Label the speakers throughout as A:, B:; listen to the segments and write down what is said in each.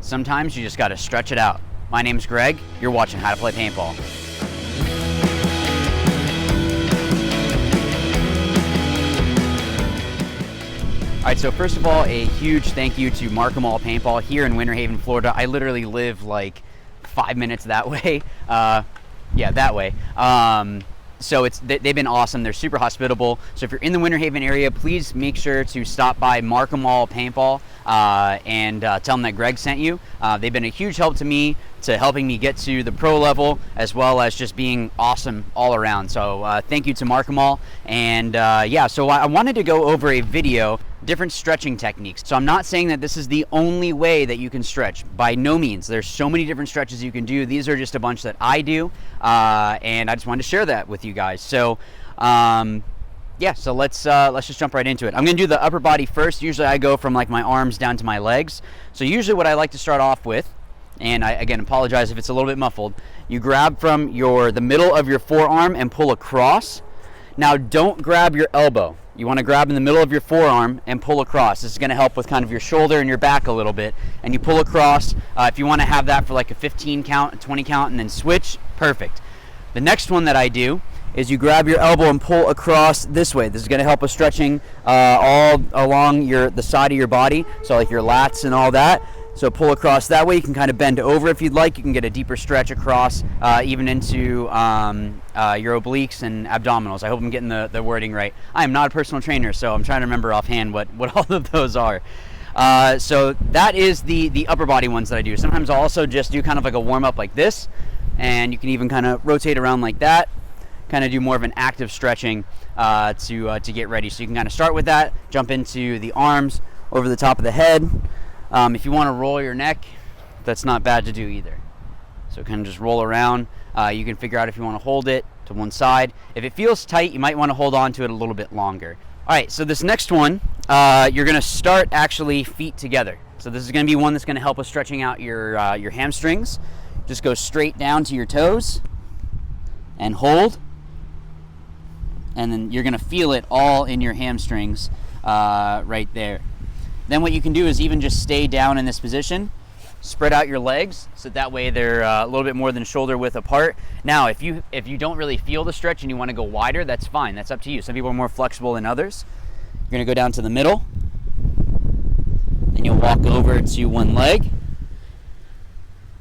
A: Sometimes you just gotta stretch it out. My name's Greg, you're watching How to Play Paintball. All right, so first of all, a huge thank you to Mark 'Em All Paintball here in Winter Haven, Florida. I literally live like 5 minutes that way. Yeah, that way. So they've been awesome. They're super hospitable. So if you're in the Winter Haven area, please make sure to stop by Mark 'Em All Paintball and tell them that Greg sent you. They've been a huge help to me, to helping me get to the pro level, as well as just being awesome all around. So thank you to Mark 'Em All. And yeah, so I wanted to go over a video, different stretching techniques. So I'm not saying that this is the only way that you can stretch. By no means. There's so many different stretches you can do. These are just a bunch that I do, and I just wanted to share that with you guys. So yeah, so let's just jump right into it. I'm gonna do the upper body first. Usually I go from like my arms down to my legs. So usually what I like to start off with, and I again apologize if it's a little bit muffled, you grab from the middle of your forearm and pull across. Now don't grab your elbow. You want to grab in the middle of your forearm and pull across. This is going to help with kind of your shoulder and your back a little bit. And you pull across. If you want to have that for like a 15 count, a 20 count, and then switch, perfect. The next one that I do is you grab your elbow and pull across this way. This is going to help with stretching all along the side of your body, so like your lats and all that. So pull across that way. You can kind of bend over if you'd like. You can get a deeper stretch across, even into your obliques and abdominals. I hope I'm getting the wording right. I am not a personal trainer, so I'm trying to remember offhand what all of those are. So that is the upper body ones that I do. Sometimes I'll also just do kind of like a warm up like this, and you can even kind of rotate around like that, kind of do more of an active stretching to get ready. So you can kind of start with that, jump into the arms, over the top of the head. If you want to roll your neck, that's not bad to do either. So kind of just roll around. You can figure out if you want to hold it to one side. If it feels tight, you might want to hold on to it a little bit longer. All right, so this next one, you're going to start actually feet together. So this is going to be one that's going to help with stretching out your hamstrings. Just go straight down to your toes and hold. And then you're going to feel it all in your hamstrings right there. Then what you can do is even just stay down in this position, spread out your legs, so that way they're a little bit more than shoulder width apart. Now, if you don't really feel the stretch and you want to go wider, that's fine. That's up to you. Some people are more flexible than others. You're going to go down to the middle, then you'll walk over to one leg.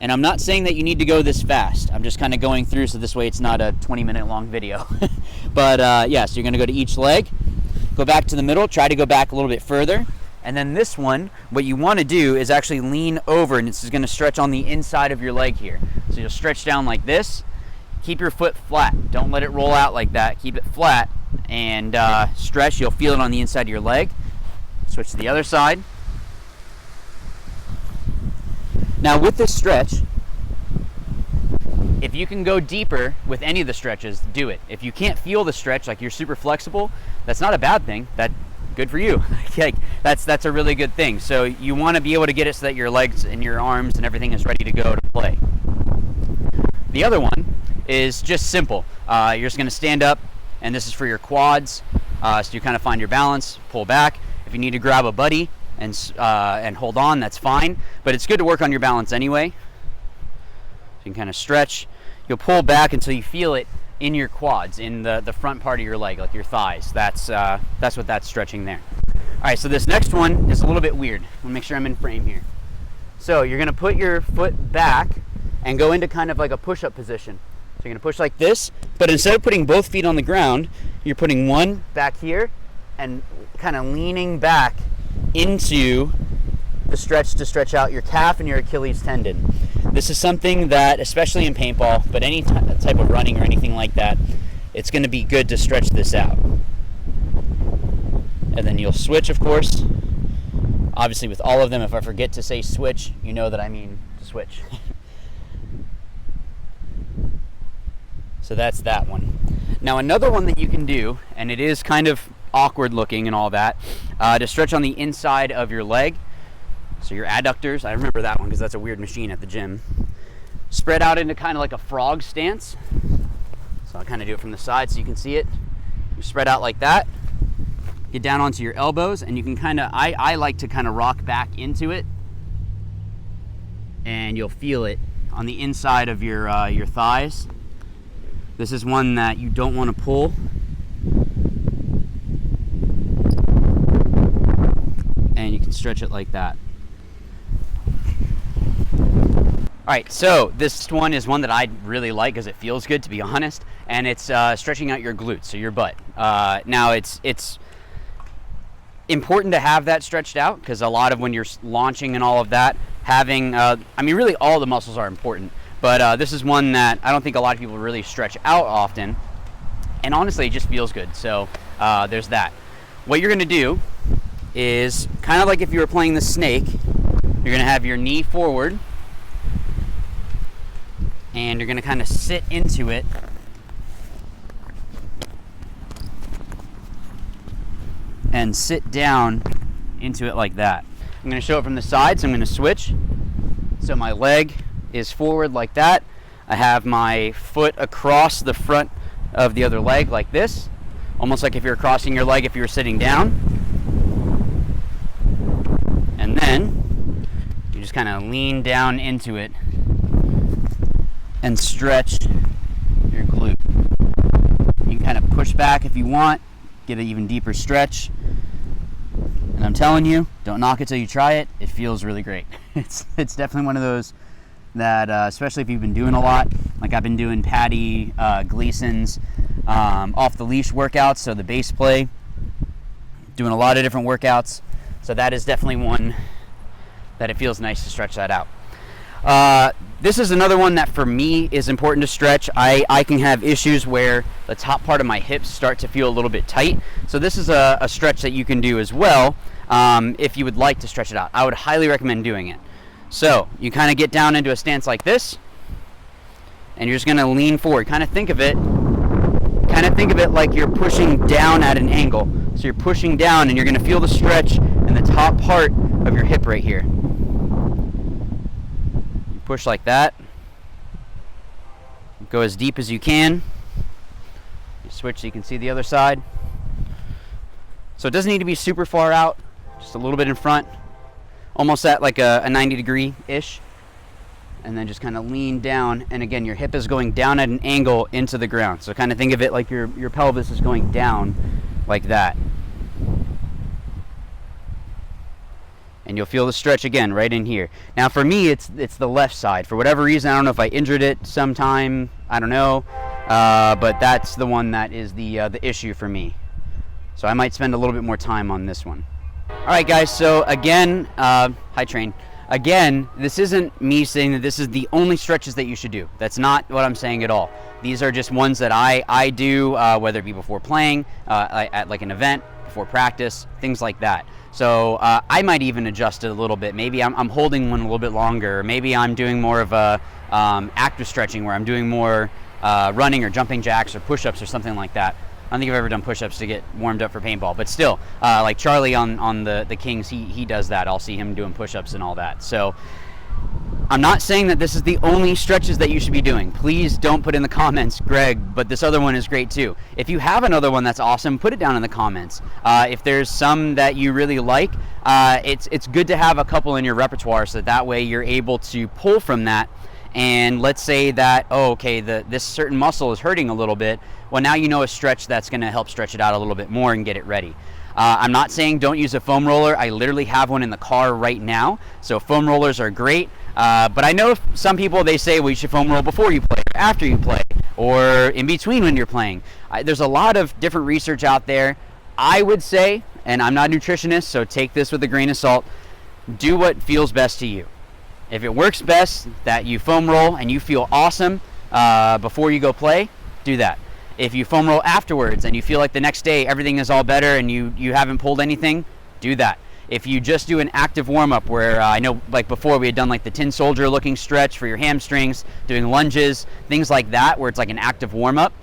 A: And I'm not saying that you need to go this fast. I'm just kind of going through so this way it's not a 20-minute long video. But yeah, so you're going to go to each leg, go back to the middle, try to go back a little bit further. And then this one, what you want to do is actually lean over, and this is going to stretch on the inside of your leg here. So you'll stretch down like this. Keep your foot flat. Don't let it roll out like that. Keep it flat and stretch. You'll feel it on the inside of your leg. Switch to the other side. Now with this stretch, if you can go deeper with any of the stretches, do it. If you can't feel the stretch, like you're super flexible, that's not a bad thing. Good for you. Like, that's a really good thing. So you want to be able to get it so that your legs and your arms and everything is ready to go to play. The other one is just simple. You're just going to stand up, and this is for your quads. So you kind of find your balance, pull back. If you need to grab a buddy and hold on, that's fine. But it's good to work on your balance anyway. So you can kind of stretch. You'll pull back until you feel it in your quads, in the front part of your leg, like your thighs. That's what that's stretching there. All right, so this next one is a little bit weird. Let me make sure I'm in frame here. So you're gonna put your foot back and go into kind of like a push-up position. So you're gonna push like this, but instead of putting both feet on the ground, you're putting one back here and kind of leaning back into the stretch to stretch out your calf and your Achilles tendon. This is something that, especially in paintball, but any type of running or anything like that, it's going to be good to stretch this out. And then you'll switch, of course. Obviously with all of them, if I forget to say switch, you know that I mean to switch. So that's that one. Now another one that you can do, and it is kind of awkward looking and all that, to stretch on the inside of your leg. So your adductors, I remember that one because that's a weird machine at the gym. Spread out into kind of like a frog stance. So I'll kind of do it from the side so you can see it. You spread out like that. Get down onto your elbows, and you can kind of, I like to kind of rock back into it. and you'll feel it on the inside of your thighs. This is one that you don't want to pull. And you can stretch it like that. Alright, so this one is one that I really like because it feels good, to be honest, and it's stretching out your glutes, so your butt. Now it's important to have that stretched out, because a lot of when you're launching and all of that, having, I mean, really all the muscles are important, but this is one that I don't think a lot of people really stretch out often, and honestly it just feels good. So there's that. What you're going to do is kind of like if you were playing the snake. You're going to have your knee forward, and you're going to kind of sit into it and sit down into it like that. I'm going to show it from the side, so I'm going to switch. So my leg is forward like that. I have my foot across the front of the other leg like this, almost like if you're crossing your leg if you were sitting down. And then you just kind of lean down into it and stretch your glute. You can kind of push back if you want, get an even deeper stretch. And I'm telling you, don't knock it till you try it. It feels really great. It's definitely one of those that, especially if you've been doing a lot, like I've been doing Patty Gleason's off the leash workouts, so the base play, doing a lot of different workouts. So that is definitely one that it feels nice to stretch that out. This is another one that for me is important to stretch. I can have issues where the top part of my hips start to feel a little bit tight. So this is a stretch that you can do as well if you would like to stretch it out. I would highly recommend doing it. So you kind of get down into a stance like this, and you're just going to lean forward. Kind of think of it like you're pushing down at an angle. So you're pushing down, and you're going to feel the stretch in the top part of your hip right here. Push like that. Go as deep as you can. You switch so you can see the other side. So it doesn't need to be super far out, just a little bit in front, almost at like a 90-degree-ish. And then just kind of lean down, and again, your hip is going down at an angle into the ground. So kind of think of it like your pelvis is going down like that. And you'll feel the stretch again right in here. Now for me, it's the left side. For whatever reason, I don't know if I injured it sometime, I don't know, but that's the one that is the issue for me. So I might spend a little bit more time on this one. All right, guys. So again, hi Train. Again, this isn't me saying that this is the only stretches that you should do. That's not what I'm saying at all. These are just ones that I do, whether it be before playing, at like an event, before practice, things like that. So I might even adjust it a little bit. Maybe I'm holding one a little bit longer. Maybe I'm doing more of a active stretching where I'm doing more running or jumping jacks or push-ups or something like that. I don't think I've ever done push-ups to get warmed up for paintball, but still, like Charlie on the Kings, he does that. I'll see him doing push-ups and all that. So I'm not saying that this is the only stretches that you should be doing. Please don't put in the comments, Greg, but this other one is great too. If you have another one that's awesome, put it down in the comments. If there's some that you really like, it's good to have a couple in your repertoire so that way you're able to pull from that. And let's say that, this certain muscle is hurting a little bit. Well, now you know a stretch that's going to help stretch it out a little bit more and get it ready. I'm not saying don't use a foam roller. I literally have one in the car right now. So foam rollers are great. But I know some people, they say, well, you should foam roll before you play, or after you play, or in between when you're playing. There's a lot of different research out there. I would say, and I'm not a nutritionist, so take this with a grain of salt, do what feels best to you. If it works best that you foam roll and you feel awesome before you go play, do that. If you foam roll afterwards and you feel like the next day everything is all better and you haven't pulled anything, do that. If you just do an active warm-up where I know like before we had done like the tin soldier looking stretch for your hamstrings, doing lunges, things like that where it's like an active warm-up,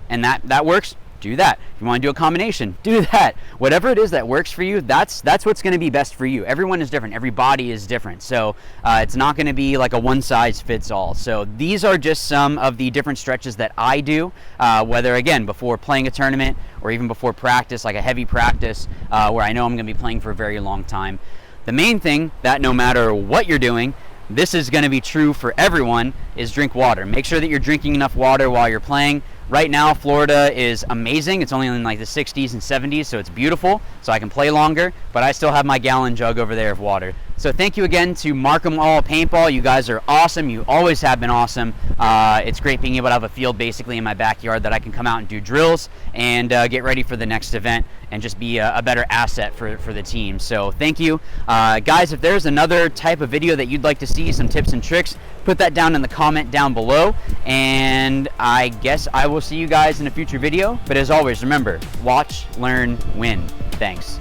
A: and that works, do that. If you want to do a combination, do that. Whatever it is that works for you, that's what's going to be best for you. Everyone is different. Every body is different. So it's not going to be like a one-size-fits-all. So these are just some of the different stretches that I do, whether, again, before playing a tournament or even before practice, like a heavy practice where I know I'm going to be playing for a very long time. The main thing that no matter what you're doing, this is going to be true for everyone, is drink water. Make sure that you're drinking enough water while you're playing. Right now, Florida is amazing. It's only in like the 60s and 70s, so it's beautiful, so I can play longer, but I still have my gallon jug over there of water. So thank you again to Markham All Paintball. You guys are awesome. You always have been awesome. It's great being able to have a field basically in my backyard that I can come out and do drills and get ready for the next event and just be a better asset for the team. So thank you. Guys, if there's another type of video that you'd like to see, some tips and tricks, put that down in the comment down below. And I guess I will see you guys in a future video. But as always, remember, watch, learn, win. Thanks.